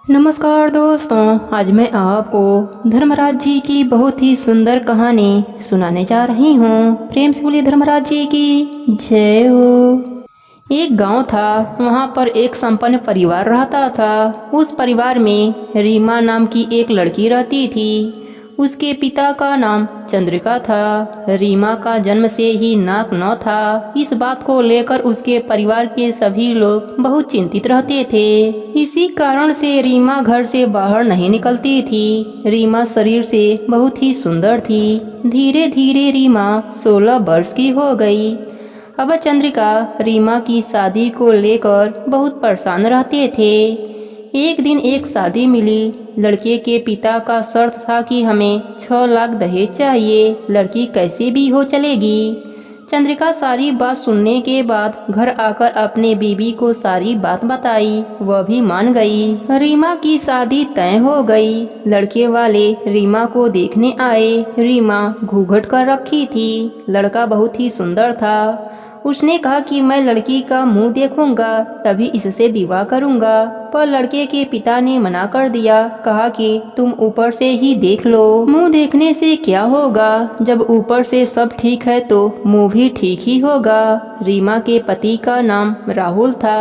नमस्कार दोस्तों, आज मैं आपको धर्मराज जी की बहुत ही सुंदर कहानी सुनाने जा रही हूँ। प्रेम से बोलिए धर्मराज जी की जय हो। एक गांव था, वहाँ पर एक संपन्न परिवार रहता था। उस परिवार में रीमा नाम की एक लड़की रहती थी। उसके पिता का नाम चंद्रिका था। रीमा का जन्म से ही नाक न था। इस बात को लेकर उसके परिवार के सभी लोग बहुत चिंतित रहते थे। इसी कारण से रीमा घर से बाहर नहीं निकलती थी। रीमा शरीर से बहुत ही सुंदर थी। धीरे धीरे रीमा 16 वर्ष की हो गई। अब चंद्रिका रीमा की शादी को लेकर बहुत परेशान रहते थे। एक दिन एक शादी मिली। लड़के के पिता का शर्त था कि हमें 6 लाख दहेज चाहिए, लड़की कैसे भी हो चलेगी। चंद्रिका सारी बात सुनने के बाद घर आकर अपने बीबी को सारी बात बताई। वह भी मान गई। रीमा की शादी तय हो गई। लड़के वाले रीमा को देखने आए। रीमा घूंघट कर रखी थी। लड़का बहुत ही सुंदर था। उसने कहा कि मैं लड़की का मुंह देखूंगा तभी इससे विवाह करूंगा, पर लड़के के पिता ने मना कर दिया। कहा कि तुम ऊपर से ही देख लो। मुंह देखने से क्या होगा, जब ऊपर से सब ठीक है तो मुंह भी ठीक ही होगा। रीमा के पति का नाम राहुल था।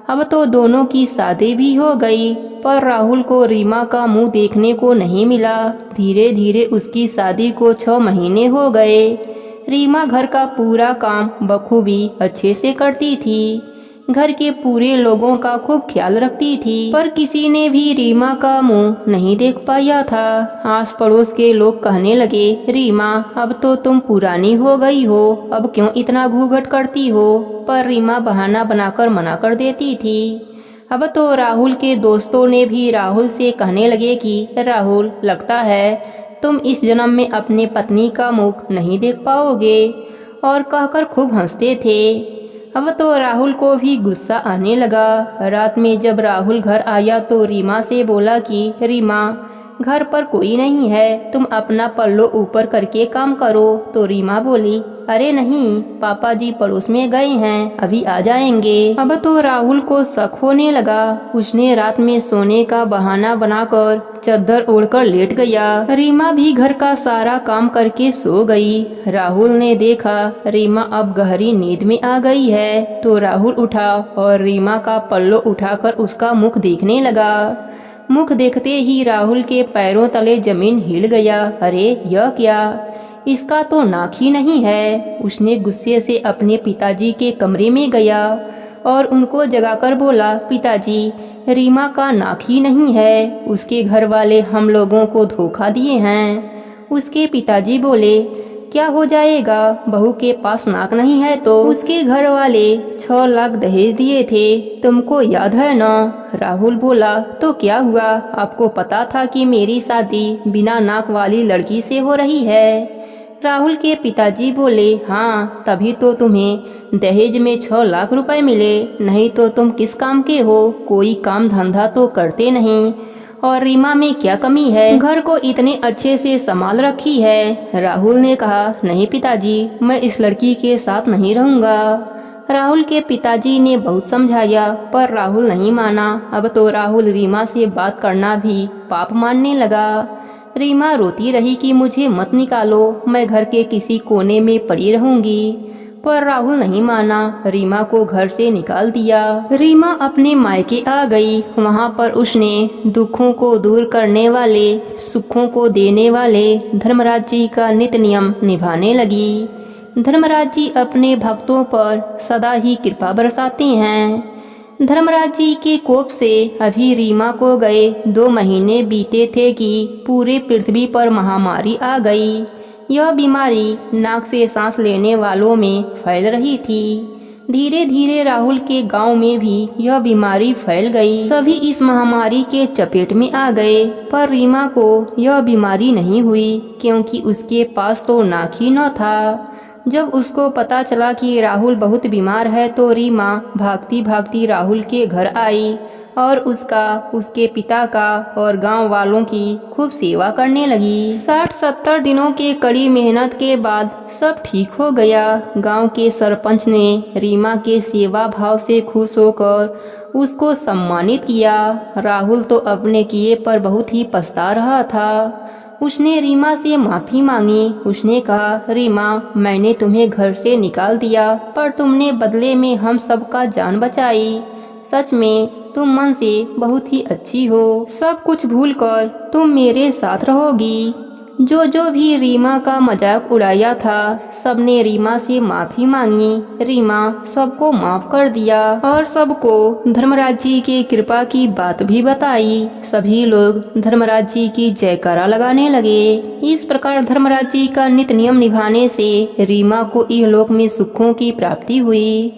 अब तो दोनों की शादी भी हो गई, पर राहुल को रीमा का मुंह देखने को नहीं मिला। धीरे धीरे उसकी शादी को 6 महीने हो गए। रीमा घर का पूरा काम बखूबी अच्छे से करती थी। घर के पूरे लोगों का खूब ख्याल रखती थी, पर किसी ने भी रीमा का मुंह नहीं देख पाया था। आस पड़ोस के लोग कहने लगे, रीमा अब तो तुम पुरानी हो गई हो, अब क्यों इतना घूंघट करती हो। पर रीमा बहाना बनाकर मना कर देती थी। अब तो राहुल के दोस्तों ने भी राहुल से कहने लगे कि राहुल, लगता है तुम इस जन्म में अपने पत्नी का मुख नहीं देख पाओगे, और कहकर खूब हंसते थे। अब तो राहुल को भी गुस्सा आने लगा। रात में जब राहुल घर आया तो रीमा से बोला कि रीमा, घर पर कोई नहीं है, तुम अपना पल्लो ऊपर करके काम करो। तो रीमा बोली, अरे नहीं, पापा जी पड़ोस में गए हैं, अभी आ जाएंगे। अब तो राहुल को शक होने लगा। उसने रात में सोने का बहाना बनाकर चादर ओढ़कर लेट गया। रीमा भी घर का सारा काम करके सो गई। राहुल ने देखा रीमा अब गहरी नींद में आ गई है, तो राहुल उठा और रीमा का पल्लो उठाकर उसका मुख देखने लगा। मुख देखते ही राहुल के पैरों तले जमीन हिल गया। अरे यह क्या, इसका तो नाक ही नहीं है। उसने गुस्से से अपने पिताजी के कमरे में गया और उनको जगाकर बोला, पिताजी, रीमा का नाक ही नहीं है, उसके घर वाले हम लोगों को धोखा दिए हैं। उसके पिताजी बोले, क्या हो जाएगा, बहू के पास नाक नहीं है तो उसके घर वाले 6 लाख दहेज दिए थे, तुमको याद है ना। राहुल बोला, तो क्या हुआ, आपको पता था कि मेरी शादी बिना नाक वाली लड़की से हो रही है। राहुल के पिताजी बोले, हाँ, तभी तो तुम्हें दहेज में 6 लाख रुपए मिले, नहीं तो तुम किस काम के हो, कोई काम धंधा तो करते नहीं। और रीमा में क्या कमी है, घर को इतने अच्छे से संभाल रखी है। राहुल ने कहा, नहीं पिताजी, मैं इस लड़की के साथ नहीं रहूँगा। राहुल के पिताजी ने बहुत समझाया, पर राहुल नहीं माना। अब तो राहुल रीमा से बात करना भी पाप मानने लगा। रीमा रोती रही कि मुझे मत निकालो, मैं घर के किसी कोने में पड़ी रहूंगी, पर राहुल नहीं माना। रीमा को घर से निकाल दिया। रीमा अपने मायके आ गई। वहाँ पर उसने दुखों को दूर करने वाले, सुखों को देने वाले धर्मराज जी का नित्य नियम निभाने लगी। धर्मराज जी अपने भक्तों पर सदा ही कृपा बरसाते हैं। धर्मराज जी के कोप से अभी रीमा को गए 2 महीने बीते थे कि पूरे पृथ्वी पर महामारी आ गई। यह बीमारी नाक से सांस लेने वालों में फैल रही थी। धीरे धीरे राहुल के गांव में भी यह बीमारी फैल गई। सभी इस महामारी के चपेट में आ गए, पर रीमा को यह बीमारी नहीं हुई, क्योंकि उसके पास तो नाक ही न था। जब उसको पता चला कि राहुल बहुत बीमार है तो रीमा भागती भागती राहुल के घर आई और उसका, उसके पिता का और गांव वालों की खूब सेवा करने लगी। 60-70 दिनों के कड़ी मेहनत के बाद सब ठीक हो गया। गांव के सरपंच ने रीमा के सेवा भाव से खुश होकर उसको सम्मानित किया। राहुल तो अपने किए पर बहुत ही पछता रहा था। उसने रीमा से माफ़ी मांगी। उसने कहा, रीमा, मैंने तुम्हें घर से निकाल दिया पर तुमने बदले में हम सबका जान बचाई। सच में तुम मन से बहुत ही अच्छी हो। सब कुछ भूलकर तुम मेरे साथ रहोगी। जो भी रीमा का मजाक उड़ाया था, सबने रीमा से माफ़ी मांगी। रीमा सबको माफ़ कर दिया और सबको धर्मराज जी की कृपा की बात भी बताई। सभी लोग धर्मराज जी की जयकारा लगाने लगे। इस प्रकार धर्मराज जी का नित्य नियम निभाने से रीमा को इहलोक में सुखों की प्राप्ति हुई।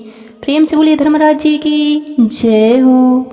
प्रेम से बोलिए धर्मराज जी की जय हो।